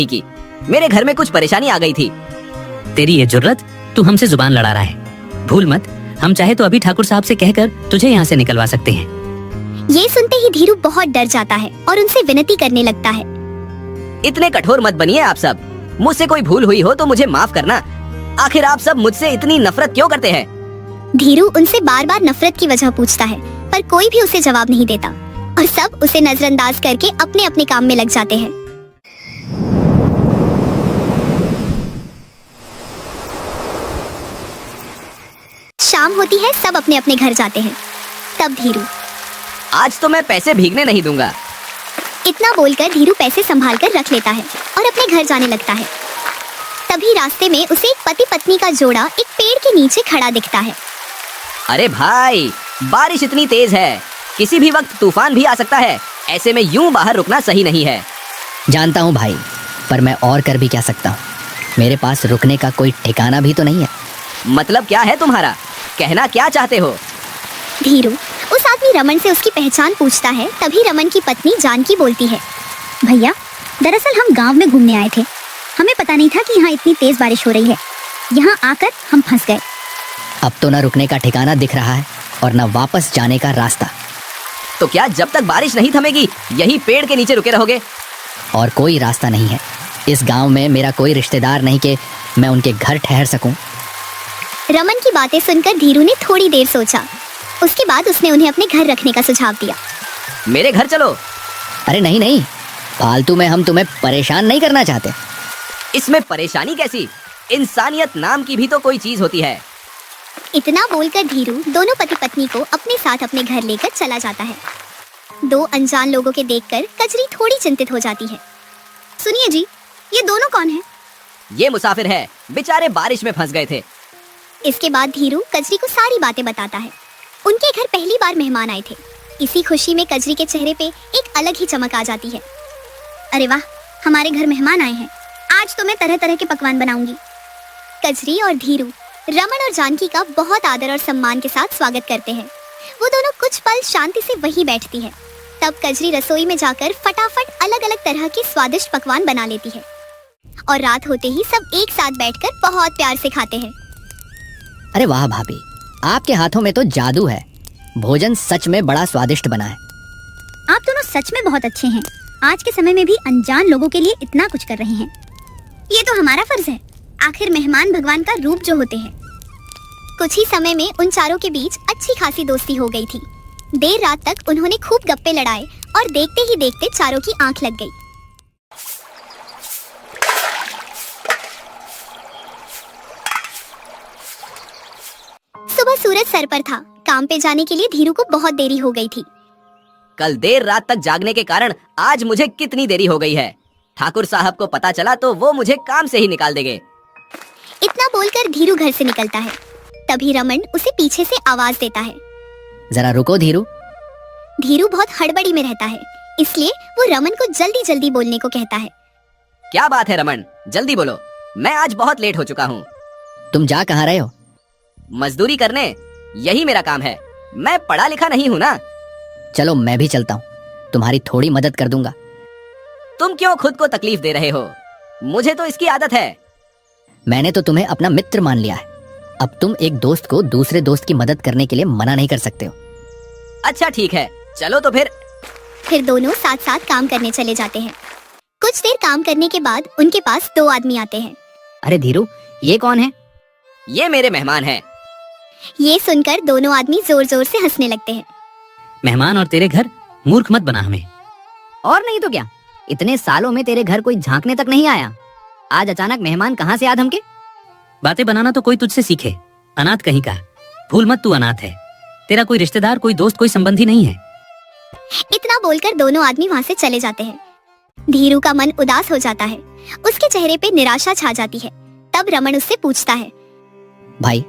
की मेरे घर में कुछ परेशानी आ गई थी। तेरी ये जुर्रत, तू हमसे जुबान लड़ा रहा है। भूल मत, हम चाहे तो अभी ठाकुर साहब से कहकर तुझे यहाँ से निकलवा सकते हैं। ये सुनते ही धीरू बहुत डर जाता है और उनसे विनती करने लगता है। इतने कठोर मत बनिए आप सब। मुझसे कोई भूल हुई हो तो मुझे माफ करना। आखिर आप सब मुझसे इतनी नफरत क्यों करते हैं? धीरू उनसे बार बार नफरत की वजह पूछता है, पर कोई भी उसे जवाब नहीं देता और सब उसे नजरअंदाज करके अपने अपने काम में लग जाते हैं। शाम होती है, सब अपने अपने घर जाते हैं। तब धीरू, आज तो मैं पैसे भीगने नहीं दूंगा। इतना बोलकर धीरू पैसे संभाल कर रख लेता है और अपने घर जाने लगता है। तभी रास्ते में उसे एक पति पत्नी का जोड़ा एक पेड़ के नीचे खड़ा दिखता है। अरे भाई, बारिश इतनी तेज है, किसी भी वक्त तूफान भी आ सकता है। ऐसे में यूं बाहर रुकना सही नहीं है। जानता हूँ भाई, पर मैं और कर भी क्या सकता हूँ। मेरे पास रुकने का कोई ठिकाना भी तो नहीं है। मतलब क्या है तुम्हारा? कहना क्या चाहते हो? धीरू उस आदमी रमन से उसकी पहचान पूछता है। तभी रमन की पत्नी जानकी बोलती है, भैया, दरअसल हम गांव में घूमने आए थे। हमें पता नहीं था कि यहाँ इतनी तेज बारिश हो रही है। यहाँ आकर हम फंस गए। अब तो न रुकने का ठिकाना दिख रहा है और न वापस जाने का रास्ता। तो क्या जब तक बारिश नहीं थमेगी यही पेड़ के नीचे रुके रहोगे? और कोई रास्ता नहीं है। इस गांव में मेरा कोई रिश्तेदार नहीं कि मैं उनके घर ठहर सकूं। रमन की बातें सुनकर धीरू ने थोड़ी देर सोचा। उसके बाद उसने उन्हें अपने घर रखने का सुझाव दिया। मेरे घर चलो। अरे नहीं नहीं, फालतू में हम तुम्हें परेशान नहीं करना चाहते। इसमें परेशानी कैसी? इंसानियत नाम की भी तो कोई चीज होती है। इतना बोलकर धीरू दोनों पति पत्नी को अपने साथ अपने घर लेकर चला जाता है। दो अनजान लोगों के देखकर कजरी थोड़ी चिंतित हो जाती है। सुनिए जी, ये दोनों कौन हैं? ये मुसाफिर है, बेचारे बारिश में फंस गए थे। इसके बाद धीरू कजरी को सारी बातें बताता है। उनके घर पहली बार मेहमान आए थे। इसी खुशी में कजरी के चेहरे पे एक अलग ही चमक आ जाती है। अरे वाह, हमारे घर मेहमान आए हैं। आज तो मैं तरह तरह के पकवान बनाऊंगी। कजरी और धीरू रमन और जानकी का बहुत आदर और सम्मान के साथ स्वागत करते हैं। वो दोनों कुछ पल शांति से वहीं बैठती है। तब कजरी रसोई में जाकर फटाफट अलग अलग तरह के स्वादिष्ट पकवान बना लेती है और रात होते ही सब एक साथ बैठकर बहुत प्यार से खाते हैं। अरे वाह भाभी, आपके हाथों में तो जादू है। भोजन सच में बड़ा स्वादिष्ट बना है। आप दोनों सच में बहुत अच्छे हैं। आज के समय में भी अनजान लोगों के लिए इतना कुछ कर रहे हैं। ये तो हमारा फर्ज है। आखिर मेहमान भगवान का रूप जो होते हैं। कुछ ही समय में उन चारों के बीच अच्छी खासी दोस्ती हो गई थी। देर रात तक उन्होंने खूब गप्पे लड़ाए और देखते ही देखते चारों की आंख लग गई। सुबह सूरज सर पर था। काम पे जाने के लिए धीरू को बहुत देरी हो गई थी। कल देर रात तक जागने के कारण आज मुझे कितनी देरी हो गई है। ठाकुर साहब को पता चला तो वो मुझे काम से ही निकाल देंगे। इतना बोलकर धीरू घर से निकलता है। तभी रमन उसे पीछे से आवाज देता है, जरा रुको धीरू। धीरू बहुत हड़बड़ी में रहता है, इसलिए वो रमन को जल्दी जल्दी बोलने को कहता है। क्या बात है रमन, जल्दी बोलो, मैं आज बहुत लेट हो चुका हूँ। तुम जा कहाँ रहे हो? मजदूरी करने, यही मेरा काम है। मैं पढ़ा लिखा नहीं हूँ ना। चलो मैं भी चलता हूँ, तुम्हारी थोड़ी मदद कर दूंगा। तुम क्यों खुद को तकलीफ दे रहे हो? मुझे तो इसकी आदत है। मैंने तो तुम्हें अपना मित्र मान लिया है। अब तुम एक दोस्त को दूसरे दोस्त की मदद करने के लिए मना नहीं कर सकते हो। अच्छा ठीक है, चलो तो फिर। फिर दोनों साथ साथ काम करने चले जाते हैं। कुछ देर काम करने के बाद उनके पास दो आदमी आते हैं। अरे धीरू, ये कौन है? ये मेरे मेहमान हैं। ये सुनकर दोनों आदमी जोर जोर से हंसने लगते हैं। मेहमान और तेरे घर, मूर्ख मत बना हमें। और नहीं तो क्या, इतने सालों में तेरे घर कोई झांकने तक नहीं आया। आज अचानक मेहमान कहाँ से आ धमके? बातें बनाना तो कोई तुझसे सीखे, अनाथ कहीं का। भूल मत, तू अनाथ है। तेरा कोई रिश्तेदार, कोई दोस्त, कोई संबंधी नहीं है। इतना बोलकर दोनों आदमी वहाँ से चले जाते हैं। धीरू का मन उदास हो जाता है। उसके चेहरे पे निराशा छा जाती है। तब रमन उससे पूछता है, भाई